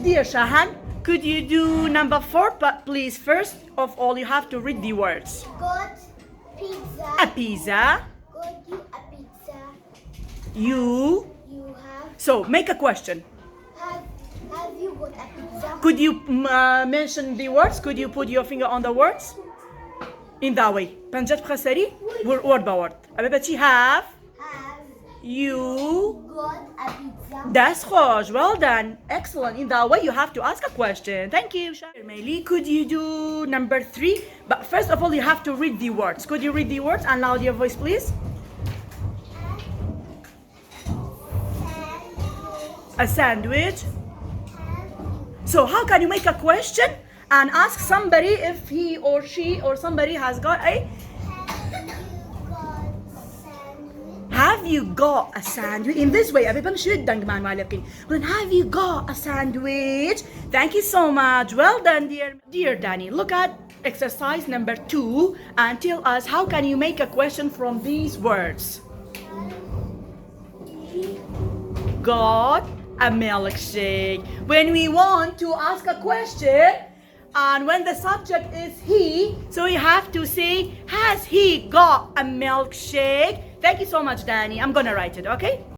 Dear Shahan, could you do number 4? But please, first of all, you have to read the words. Got pizza. A pizza. Got you a pizza. You. You have. So, make a question. Have you got a pizza? Could you mention the words? Could you put your finger on the words? In that way. پنجات بخواه سری. Word by word. أبي بچی have. Have You. got a pizza? That's خوش. Well done. Excellent. In that way, you have to ask a question. Thank you. Meili, could you do number 3? But first of all, you have to read the words. Could you read the words and loud your voice, please? A sandwich. So how can you make a question and ask somebody if he or she or somebody has got a... Have you got a sandwich? In this way, everyone should dang man Then have you got a sandwich? Thank you so much. Well done, dear Danny. Look at exercise number 2 and tell us how can you make a question from these words. Got a milkshake. When we want to ask a question and when the subject is he, so you have to say, has he got a milkshake? Thank you so much, Danny. I'm gonna write it, okay?